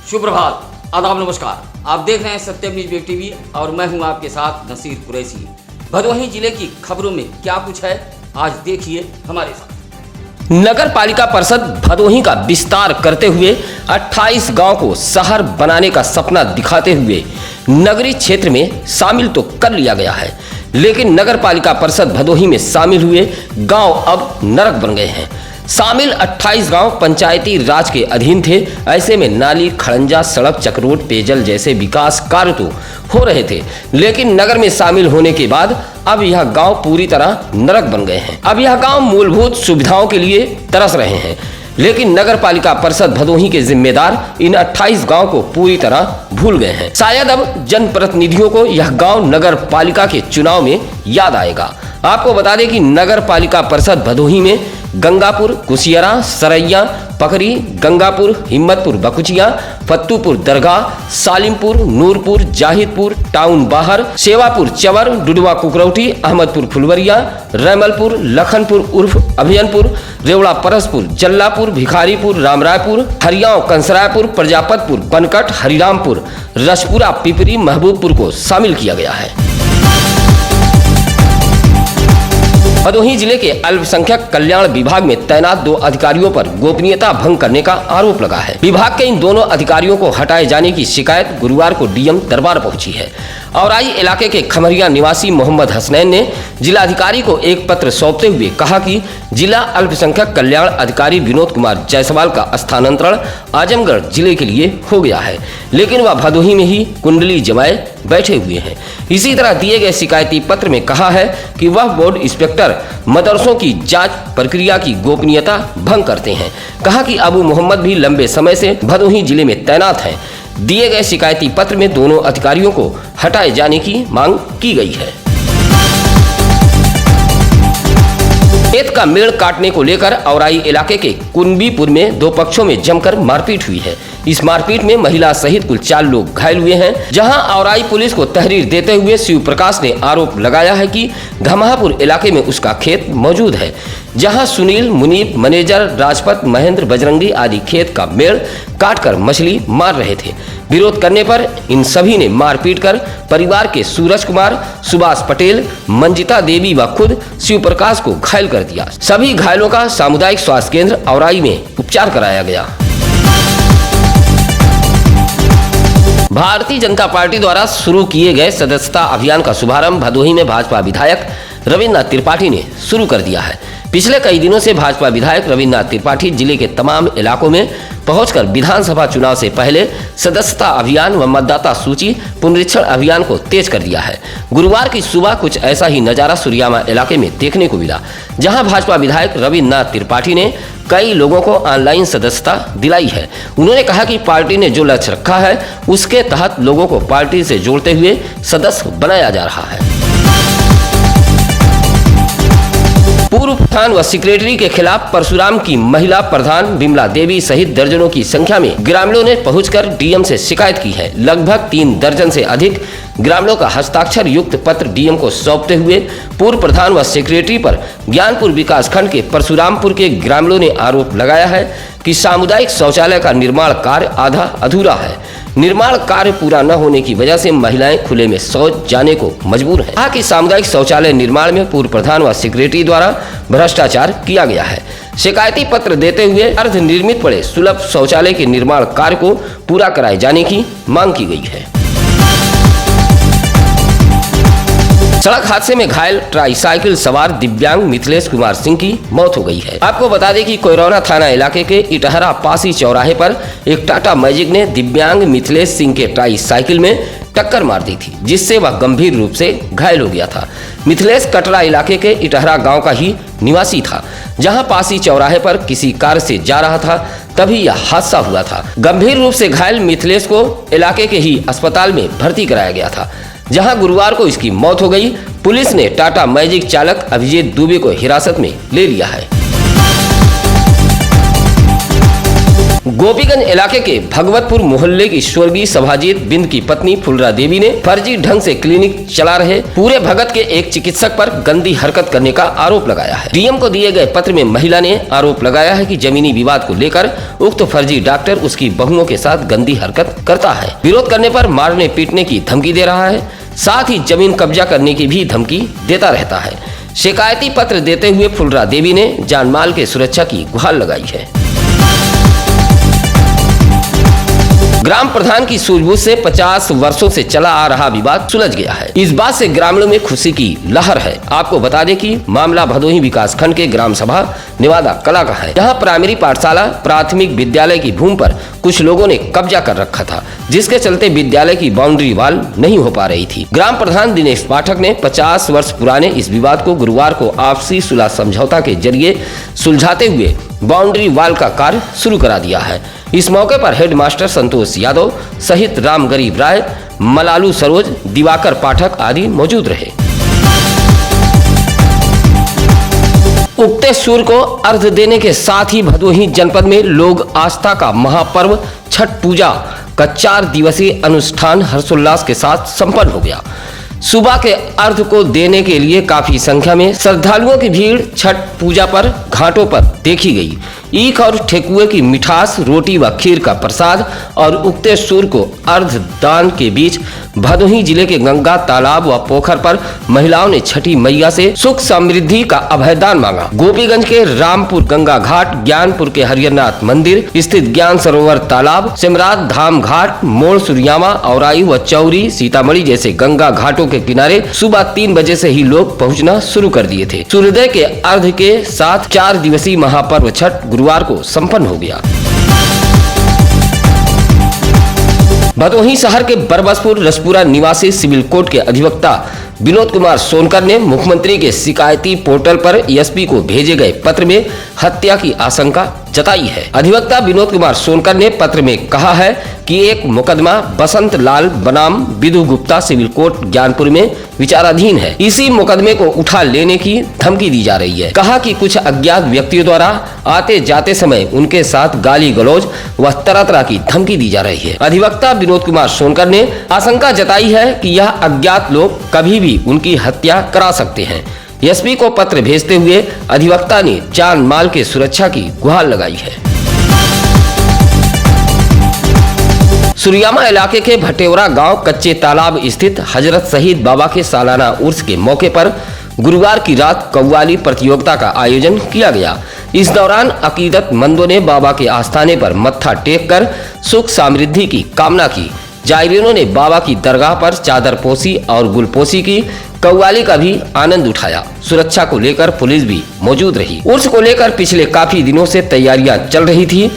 शुभ प्रभात, आदाब, नमस्कार। आप देख रहे हैं सत्यम न्यूज वेब टीवी और मैं हूं आपके साथ नसीर कुरैशी। भदोही जिले की खबरों में क्या कुछ है, आज देखिए हमारे साथ। नगर पालिका परिषद भदोही का विस्तार करते हुए 28 गांव को शहर बनाने का सपना दिखाते हुए नगरीय क्षेत्र में शामिल तो कर लिया गया है, लेकिन नगर पालिका परिषद भदोही में शामिल हुए गांव अब नरक बन गए हैं। शामिल 28 गांव पंचायती राज के अधीन थे। ऐसे में नाली, खड़ंजा, सड़क, चक्रोट, पेयजल जैसे विकास कार्य तो हो रहे थे, लेकिन नगर में शामिल होने के बाद अब यह गांव पूरी तरह नरक बन गए हैं। अब यह गांव मूलभूत सुविधाओं के लिए तरस रहे हैं, लेकिन नगर पालिका परिषद भदोही के जिम्मेदार इन 28 गांव को पूरी तरह भूल गए हैं। शायद अब जनप्रतिनिधियों को यह गांव नगर पालिका के चुनाव में याद आएगा। आपको बता दें कि नगर पालिका परिषद भदोही में गंगापुर, कुसियरा, सरैया, पकरी, गंगापुर, हिम्मतपुर, बकुचिया, फत्तूपुर दरगाह, सालिमपुर, नूरपुर, जाहिदपुर, टाउन बाहर, सेवापुर, चवर, डुडवा कुकरौटी, अहमदपुर फुलवरिया, रैमलपुर, लखनपुर उर्फ अभियनपुर, रेवड़ा परसपुर, जल्लापुर, भिखारीपुर, रामरायपुर, हरियाव, कंसरायपुर, प्रजापतपुर, बनकट, हरिरामपुर, रसपुरा, पिपरी, महबूबपुर को शामिल किया गया है। भदोही जिले के अल्पसंख्यक कल्याण विभाग में तैनात 2 अधिकारियों पर गोपनीयता भंग करने का आरोप लगा है। विभाग के इन दोनों अधिकारियों को हटाए जाने की शिकायत गुरुवार को डीएम दरबार पहुंची है। औराई इलाके के खमरिया निवासी मोहम्मद हसनैन ने जिलाधिकारी को एक पत्र सौंपते हुए कहा कि जिला अल्पसंख्यक कल्याण अधिकारी विनोद कुमार जायसवाल का स्थानांतरण आजमगढ़ जिले के लिए हो गया है, लेकिन वह भदोही में ही कुंडली जमाए बैठे हुए हैं। इसी तरह दिए गए शिकायती पत्र में कहा है कि वह बोर्ड इंस्पेक्टर मदरसों की जांच प्रक्रिया की गोपनीयता भंग करते हैं। कहा कि अबू मोहम्मद भी लंबे समय से भदोही जिले में तैनात हैं। दिए गए शिकायती पत्र में दोनों अधिकारियों को हटाए जाने की मांग की गई है। खेत का मेड़ काटने को लेकर औराई इलाके के कुनबीपुर में 2 पक्षों में जमकर मारपीट हुई है। इस मारपीट में महिला सहित कुल 4 लोग घायल हुए हैं। जहां औराई पुलिस को तहरीर देते हुए शिव प्रकाश ने आरोप लगाया है कि घमापुर इलाके में उसका खेत मौजूद है, जहां सुनील, मुनीब, मैनेजर, राजपत, महेंद्र, बजरंगी आदि खेत का मेड़ काटकर मछली मार रहे थे। विरोध करने पर इन सभी ने मारपीट कर परिवार के सूरज कुमार, सुभाष पटेल, मंजिता देवी व खुद शिव प्रकाश को घायल कर दिया। सभी घायलों का सामुदायिक स्वास्थ्य केंद्र औराई में उपचार कराया गया। भारतीय जनता पार्टी द्वारा शुरू किए गए सदस्यता अभियान का शुभारंभ भदोही में भाजपा विधायक रविन्द्रनाथ त्रिपाठी ने शुरू कर दिया है। पिछले कई दिनों से भाजपा विधायक रविन्द्रनाथ त्रिपाठी जिले के तमाम इलाकों में पहुंचकर विधानसभा चुनाव से पहले सदस्यता अभियान व मतदाता सूची पुनरीक्षण अभियान को तेज कर दिया है। गुरुवार की सुबह कुछ ऐसा ही नजारा सुरियामा इलाके में देखने को मिला, जहां भाजपा विधायक रविन्द्रनाथ त्रिपाठी ने कई लोगों को ऑनलाइन सदस्यता दिलाई है। उन्होंने कहा कि पार्टी ने जो लक्ष्य रखा है उसके तहत लोगों को पार्टी से जोड़ते हुए सदस्य बनाया जा रहा है। पूर्व प्रधान व सेक्रेटरी के खिलाफ परशुराम की महिला प्रधान विमला देवी सहित दर्जनों की संख्या में ग्रामीणों ने पहुंचकर डीएम से शिकायत की है। लगभग 3 दर्जन से अधिक ग्रामीणों का हस्ताक्षर युक्त पत्र डीएम को सौंपते हुए पूर्व प्रधान व सेक्रेटरी पर ज्ञानपुर विकास खंड के परशुरामपुर के ग्रामीणों ने आरोप लगाया है कि सामुदायिक शौचालय का निर्माण कार्य आधा अधूरा है। निर्माण कार्य पूरा न होने की वजह से महिलाएं खुले में शौच जाने को मजबूर हैं। कहा कि सामुदायिक शौचालय निर्माण में पूर्व प्रधान व सेक्रेटरी द्वारा भ्रष्टाचार किया गया है। शिकायती पत्र देते हुए अर्ध निर्मित पड़े सुलभ शौचालय के निर्माण कार्य को पूरा कराए जाने की मांग की गई है। सड़क हादसे में घायल ट्राईसाइकिल सवार दिव्यांग मिथिलेश कुमार सिंह की मौत हो गई है। आपको बता दें कि कोयरौना थाना इलाके के इटहरा पासी चौराहे पर एक टाटा मैजिक ने दिव्यांग मिथिलेश सिंह के ट्राईसाइकिल में टक्कर मार दी थी, जिससे वह गंभीर रूप से घायल हो गया था। मिथिलेश कटरा इलाके के इटहरा गांव का ही निवासी था, जहां पासी चौराहे पर किसी कार से जा रहा था, तभी यह हादसा हुआ था। गंभीर रूप से घायल मिथिलेश को इलाके के ही अस्पताल में भर्ती कराया गया था, जहां गुरुवार को इसकी मौत हो गई। पुलिस ने टाटा मैजिक चालक अभिजीत दुबे को हिरासत में ले लिया है। गोपीगंज इलाके के भगवतपुर मोहल्ले की स्वर्गीय सभाजीत बिंद की पत्नी फुलरा देवी ने फर्जी ढंग से क्लिनिक चला रहे पूरे भगत के एक चिकित्सक पर गंदी हरकत करने का आरोप लगाया है। डीएम को दिए गए पत्र में महिला ने आरोप लगाया है कि जमीनी विवाद को लेकर उक्त फर्जी डॉक्टर उसकी बहुओं के साथ गंदी हरकत करता है, विरोध करने पर मारने पीटने की धमकी दे रहा है, साथ ही जमीन कब्जा करने की भी धमकी देता रहता है। शिकायती पत्र देते हुए फुलरा देवी ने जानमाल के सुरक्षा की गुहार लगाई है। ग्राम प्रधान की सूझबूझ से 50 वर्षों से चला आ रहा विवाद सुलझ गया है। इस बात से ग्रामीणों में खुशी की लहर है। आपको बता दें कि मामला भदोही विकास खंड के ग्राम सभा नेवादा कला का है। यहाँ प्राइमरी पाठशाला प्राथमिक विद्यालय की भूमि पर कुछ लोगों ने कब्जा कर रखा था, जिसके चलते विद्यालय की बाउंड्री वॉल नहीं हो पा रही थी। ग्राम प्रधान दिनेश पाठक ने 50 वर्ष पुराने इस विवाद को गुरुवार को आपसी सुलह समझौता के जरिए सुलझाते हुए बाउंड्री वॉल का कार्य शुरू करा दिया है। इस मौके पर हेडमास्टर संतोष यादव सहित राम गरीब राय, मलालू सरोज, दिवाकर पाठक आदि मौजूद रहे। उगते सूर्य को अर्घ्य देने के साथ ही भदोही जनपद में लोग आस्था का महापर्व छठ पूजा का 4 दिवसीय अनुष्ठान हर्षोल्लास के साथ संपन्न हो गया। सुबह के अर्घ्य को देने के लिए काफी संख्या में श्रद्धालुओं की भीड़ छठ पूजा पर घाटों पर देखी गई। ईख और ठेकुए की मिठास, रोटी व खीर का प्रसाद और उगते सूर्य को अर्घ्य दान के बीच भदोही जिले के गंगा तालाब व पोखर पर महिलाओं ने छठी मैया से सुख समृद्धि का अभयदान मांगा। गोपीगंज के रामपुर गंगा घाट, ज्ञानपुर के हरिहरनाथ मंदिर स्थित ज्ञान सरोवर तालाब, सिमरात धाम घाट, मोड़ सुरियामा, औराई व चौरी, सीतामढ़ी जैसे गंगा घाटों के किनारे सुबह 3 बजे से ही लोग पहुंचना शुरू कर दिए थे। सूर्योदय के अर्घ्य के साथ 4 दिवसीय महापर्व छठ गुरुवार को संपन्न हो गया। भदोही शहर के बरबसपुर रसपुरा निवासी सिविल कोर्ट के अधिवक्ता विनोद कुमार सोनकर ने मुख्यमंत्री के शिकायती पोर्टल पर एसपी को भेजे गए पत्र में हत्या की आशंका जताई है। अधिवक्ता विनोद कुमार सोनकर ने पत्र में कहा है कि एक मुकदमा बसंत लाल बनाम विधु गुप्ता सिविल कोर्ट ज्ञानपुर में विचाराधीन है। इसी मुकदमे को उठा लेने की धमकी दी जा रही है। कहा कि कुछ अज्ञात व्यक्तियों द्वारा आते जाते समय उनके साथ गाली गलौज व तरह तरह की धमकी दी जा रही है। अधिवक्ता विनोद कुमार सोनकर ने आशंका जताई है कि यह अज्ञात लोग कभी भी उनकी हत्या करा सकते हैं। एसपी को पत्र भेजते हुए अधिवक्ता ने जान माल के सुरक्षा की गुहार लगाई है। सुरियामा इलाके के भटेवरा गांव कच्चे तालाब स्थित हजरत शहीद बाबा के सालाना उर्स के मौके पर गुरुवार की रात कव्वाली प्रतियोगिता का आयोजन किया गया। इस दौरान अकीदतमंदों ने बाबा के आस्थाने पर मत्था टेक कर सुख समृद्धि की कामना की। जायरीनों ने बाबा की दरगाह पर चादर पोसी और गुलपोसी की कव्वाली का भी आनंद उठाया। सुरक्षा को लेकर पुलिस भी मौजूद रही। उर्स को लेकर पिछले काफी दिनों से तैयारियां चल रही थी।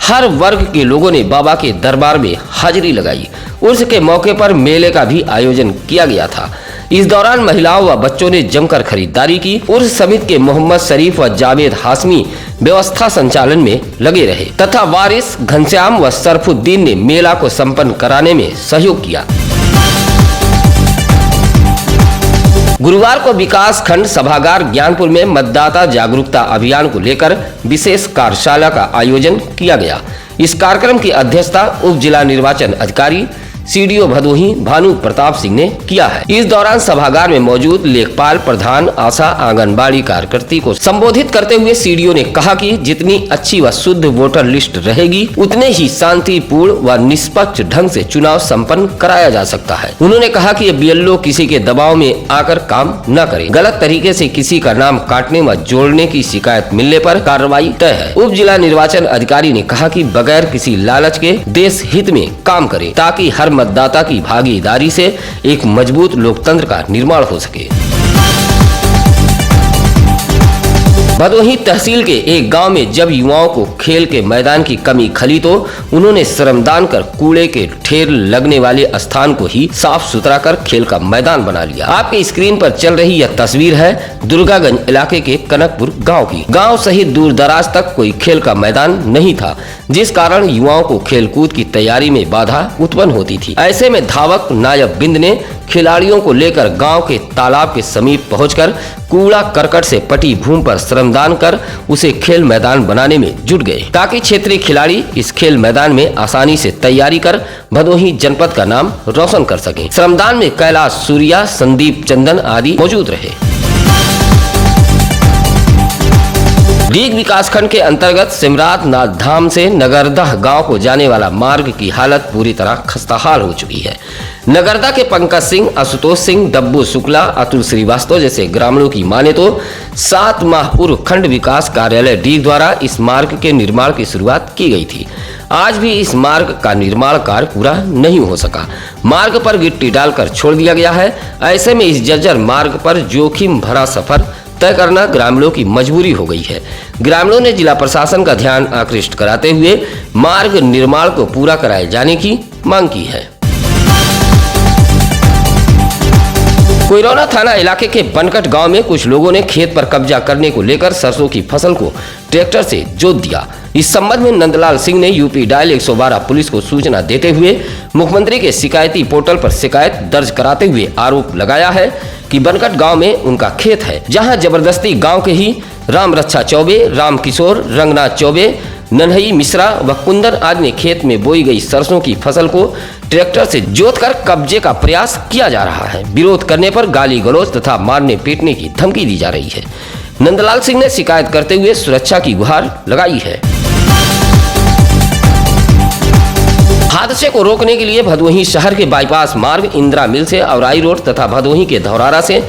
हर वर्ग के लोगों ने बाबा के दरबार में हाजिरी लगाई। उर्स के मौके पर मेले का भी आयोजन किया गया था। इस दौरान महिलाओं व बच्चों ने जमकर खरीदारी की। उर्स समिति के मोहम्मद शरीफ व जावेद हाशमी व्यवस्था संचालन में लगे रहे तथा वारिस घनश्याम व सरफुद्दीन ने मेला को संपन्न कराने में सहयोग किया। गुरुवार को विकास खंड सभागार ज्ञानपुर में मतदाता जागरूकता अभियान को लेकर विशेष कार्यशाला का आयोजन किया गया। इस कार्यक्रम की अध्यक्षता उप जिला निर्वाचन अधिकारी सीडीओ भदोही भानु प्रताप सिंह ने किया है। इस दौरान सभागार में मौजूद लेखपाल, प्रधान, आशा, आंगनबाड़ी कार्यकर्ती को संबोधित करते हुए सीडीओ ने कहा कि जितनी अच्छी व शुद्ध वोटर लिस्ट रहेगी उतने ही शांतिपूर्ण व निष्पक्ष ढंग से चुनाव संपन्न कराया जा सकता है। उन्होंने कहा कि बीएलओ किसी के दबाव में आकर काम न करे। गलत तरीके से किसी का नाम काटने व जोड़ने की शिकायत मिलने पर कार्रवाई तय है। उप जिला निर्वाचन अधिकारी ने कहा कि बगैर किसी लालच के देश हित में काम करे ताकि हर मतदाता की भागीदारी से एक मजबूत लोकतंत्र का निर्माण हो सके। भदोही तहसील के एक गांव में जब युवाओं को खेल के मैदान की कमी खली तो उन्होंने श्रमदान कर कूड़े के ढेर लगने वाले स्थान को ही साफ सुथरा कर खेल का मैदान बना लिया। आपके स्क्रीन पर चल रही यह तस्वीर है दुर्गागंज इलाके के कनकपुर गांव की। गांव सहित दूर दराज तक कोई खेल का मैदान नहीं था, जिस कारण युवाओं को खेल कूद की तैयारी में बाधा उत्पन्न होती थी। ऐसे में धावक नायब बिंद ने खिलाड़ियों को लेकर गांव के तालाब के समीप पहुंचकर कूड़ा करकट से पटी भूमि पर श्रमदान कर उसे खेल मैदान बनाने में जुट गए, ताकि क्षेत्रीय खिलाड़ी इस खेल मैदान में आसानी से तैयारी कर भदोही जनपद का नाम रोशन कर सकें। श्रमदान में कैलाश सूर्या, संदीप चंदन आदि मौजूद रहे। डीग विकासखंड के अंतर्गत सिमरात नाथ धाम से नगरदह गांव को जाने वाला मार्ग की हालत पूरी तरह खस्ताहाल हो चुकी है। नगरदह के पंकज सिंह, आशुतोष सिंह, डब्बू शुक्ला, अतुल श्रीवास्तव जैसे ग्रामीणों की माने तो 7 माह पूर्व खंड विकास कार्यालय डीग द्वारा इस मार्ग के निर्माण की शुरुआत की गई थी। आज भी इस मार्ग का निर्माण कार्य पूरा नहीं हो सका। मार्ग पर गिट्टी डालकर छोड़ दिया गया है। ऐसे में इस जर्जर मार्ग पर जोखिम भरा सफर तय करना ग्रामीणों की मजबूरी हो गई है। ग्रामीणों ने जिला प्रशासन का ध्यान आकृष्ट कराते हुए मार्ग निर्माण को पूरा कराए जाने की मांग की है। कोइरौना थाना इलाके के बनकट गांव में कुछ लोगों ने खेत पर कब्जा करने को लेकर सरसों की फसल को ट्रैक्टर से जोत दिया। इस संबंध में नंदलाल सिंह ने यूपी डायल 112 पुलिस को सूचना देते हुए मुख्यमंत्री के शिकायती पोर्टल पर शिकायत दर्ज कराते हुए आरोप लगाया है कि बनकट गांव में उनका खेत है, जहां जबरदस्ती गांव के ही राम रक्षा चौबे, राम किशोर, रंगनाथ चौबे, नन्हई मिश्रा व कुंदन आदि ने खेत में बोई गई सरसों की फसल को ट्रैक्टर से जोतकर कब्जे का प्रयास किया जा रहा है। विरोध करने पर गाली गलौज तथा मारने पीटने की धमकी दी जा रही है। नंदलाल सिंह ने शिकायत करते हुए सुरक्षा की गुहार लगाई है। हादसे को रोकने के लिए भदोही शहर के बाईपास मार्ग इंदिरा मिल से औराई रोड तथा भदोही के धौरारा से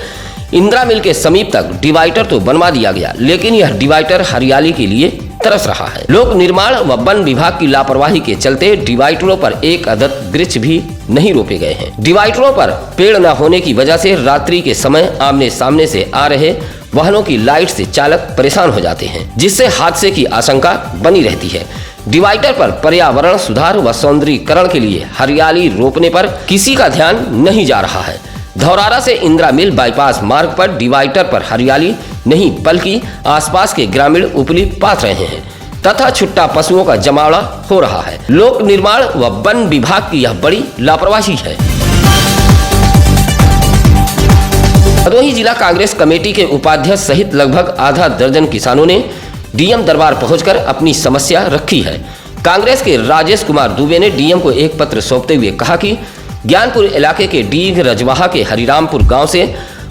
इंदिरा मिल के समीप तक डिवाइडर तो बनवा दिया गया, लेकिन यह डिवाइडर हरियाली के लिए तरस रहा है। लोक निर्माण व वन विभाग की लापरवाही के चलते डिवाइडरों पर एक अदद वृक्ष भी नहीं रोपे गए हैं। डिवाइडरों पर पेड़ न होने की वजह से रात्रि के समय आमने सामने से आ रहे वाहनों की लाइट से चालक परेशान हो जाते हैं, जिससे हादसे की आशंका बनी रहती है। डिवाइडर पर पर्यावरण सुधार व सौंदर्यीकरण के लिए हरियाली रोपने पर किसी का ध्यान नहीं जा रहा है। धौरारा से इंदिरा मिल बाईपास मार्ग पर डिवाइडर पर हरियाली नहीं बल्कि आसपास के ग्रामीण उपली पात रहे हैं तथा छुट्टा पशुओं का जमावड़ा हो रहा है। लोक निर्माण व वन विभाग की यह बड़ी लापरवाही है। भदोही जिला कांग्रेस कमेटी के उपाध्यक्ष सहित लगभग आधा दर्जन किसानों ने डीएम दरबार पहुंचकर अपनी समस्या रखी है। कांग्रेस के राजेश कुमार दुबे ने डीएम को एक पत्र सौंपते हुए कहा कि ज्ञानपुर इलाके के डीग रजवाहा के हरिरामपुर गांव से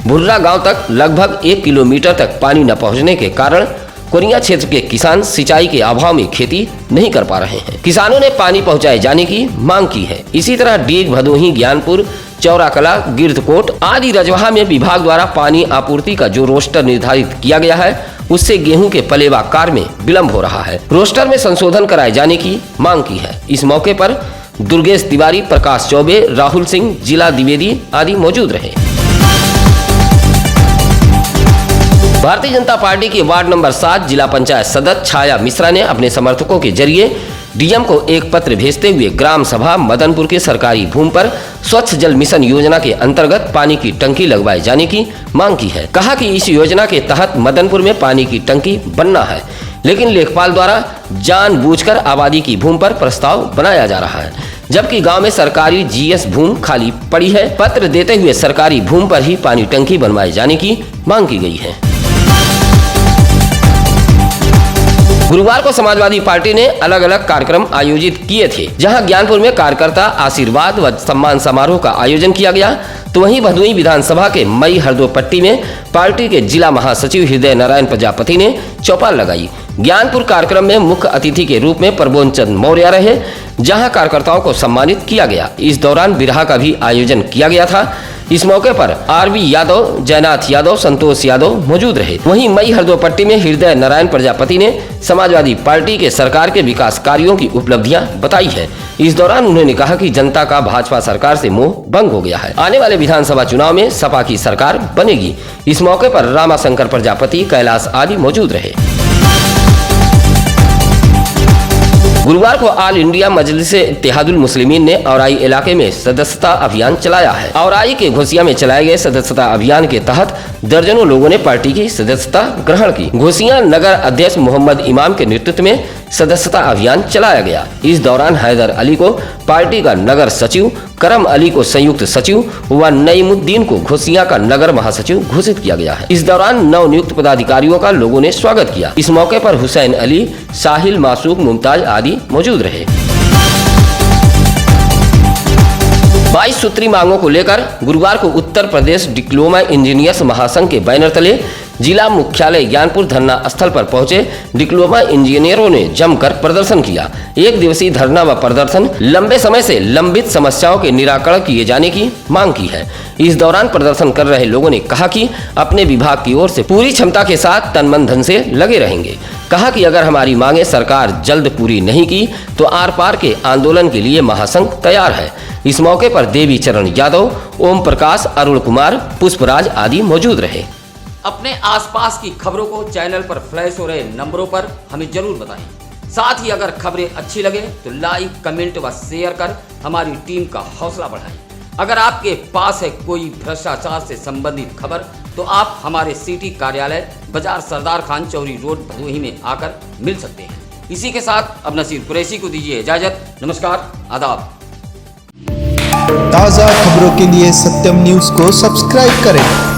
भुर्रा गांव तक लगभग 1 किलोमीटर तक पानी न पहुंचने के कारण कोरिया क्षेत्र के किसान सिंचाई के अभाव में खेती नहीं कर पा रहे हैं। किसानों ने पानी पहुंचाए जाने की मांग की है। इसी तरह डीग, भदोही, ज्ञानपुर, चौराकला, गिरधकोट आदि रजवाहा में विभाग द्वारा पानी आपूर्ति का जो रोस्टर निर्धारित किया गया है, उससे गेहूं के पलेवा कार में विलम्ब हो रहा है। रोस्टर में संशोधन कराए जाने की मांग की है। इस मौके पर दुर्गेश तिवारी, प्रकाश चौबे, राहुल सिंह, जिला द्विवेदी आदि मौजूद रहे। भारतीय जनता पार्टी के वार्ड नंबर 7 जिला पंचायत सदस्य छाया मिश्रा ने अपने समर्थकों के जरिए डीएम को एक पत्र भेजते हुए ग्राम सभा मदनपुर के सरकारी भूमि पर स्वच्छ जल मिशन योजना के अंतर्गत पानी की टंकी लगवाए जाने की मांग की है। कहा कि इस योजना के तहत मदनपुर में पानी की टंकी बनना है, लेकिन लेखपाल द्वारा जानबूझकर आबादी की भूमि पर प्रस्ताव बनाया जा रहा है, जबकि गांव में सरकारी जीएस भूमि खाली पड़ी है। पत्र देते हुए सरकारी भूमि पर ही पानी टंकी बनवाए जाने की मांग की गई है। गुरुवार को समाजवादी पार्टी ने अलग अलग कार्यक्रम आयोजित किए थे, जहां ज्ञानपुर में कार्यकर्ता आशीर्वाद व सम्मान समारोह का आयोजन किया गया, तो वहीं भदोही विधानसभा के मई हरदोपट्टी में पार्टी के जिला महासचिव हृदय नारायण प्रजापति ने चौपाल लगाई। ज्ञानपुर कार्यक्रम में मुख्य अतिथि के रूप में प्रबोध चंद मौर्य रहे, जहां कार्यकर्ताओं को सम्मानित किया गया। इस दौरान बिरहा का भी आयोजन किया गया था। इस मौके पर आरबी यादव, जयनाथ यादव, संतोष यादव मौजूद रहे। वहीं मई हरदोपट्टी में हृदय नारायण प्रजापति ने समाजवादी पार्टी के सरकार के विकास कार्यों की उपलब्धियां बताई है। इस दौरान उन्होंने कहा कि जनता का भाजपा सरकार से मोह भंग हो गया है। आने वाले विधानसभा चुनाव में सपा की सरकार बनेगी। इस मौके पर रामाशंकर प्रजापति, कैलाश आदि मौजूद रहे। गुरुवार को ऑल इंडिया मजलिसे इत्तेहादुल मुस्लिमीन ने औराई इलाके में सदस्यता अभियान चलाया है। औराई के घोसिया में चलाए गए सदस्यता अभियान के तहत दर्जनों लोगों ने पार्टी की सदस्यता ग्रहण की। घोसिया नगर अध्यक्ष मोहम्मद इमाम के नेतृत्व में सदस्यता अभियान चलाया गया। इस दौरान हैदर अली को पार्टी का नगर सचिव, करम अली को संयुक्त सचिव व नईमुद्दीन को घोसियां का नगर महासचिव घोषित किया गया है। इस दौरान नवनियुक्त पदाधिकारियों का लोगों ने स्वागत किया। इस मौके पर हुसैन अली, साहिल, मासूक, मुमताज आदि मौजूद रहे। 22 सूत्री मांगों को लेकर गुरुवार को उत्तर प्रदेश डिप्लोमा इंजीनियर्स महासंघ के बैनर तले जिला मुख्यालय ज्ञानपुर धरना स्थल पर पहुंचे डिप्लोमा इंजीनियरों ने जमकर प्रदर्शन किया। एक दिवसीय धरना व प्रदर्शन लंबे समय से लंबित समस्याओं के निराकरण किए जाने की मांग की है। इस दौरान प्रदर्शन कर रहे लोगों ने कहा कि अपने विभाग की ओर से पूरी क्षमता के साथ तन मन धन से लगे रहेंगे। कहा कि अगर हमारी मांगे सरकार जल्द पूरी नहीं की तो आर पार के आंदोलन के लिए महासंघ तैयार है। इस मौके पर देवी चरण यादव, ओम प्रकाश, अरुण कुमार, पुष्पराज आदि मौजूद रहे। अपने आसपास की खबरों को चैनल पर फ्लैश हो रहे नंबरों पर हमें जरूर बताएं। साथ ही अगर खबरें अच्छी लगे तो लाइक, कमेंट व शेयर कर हमारी टीम का हौसला बढ़ाएं। अगर आपके पास है कोई भ्रष्टाचार से संबंधित खबर तो आप हमारे सिटी कार्यालय बाजार सरदार खान चौरी रोड भदोही में आकर मिल सकते हैं। इसी के साथ अब नसीर कुरैशी को दीजिए इजाजत। नमस्कार, आदाब। ताज़ा खबरों के लिए सत्यम न्यूज़ को सब्सक्राइब करें।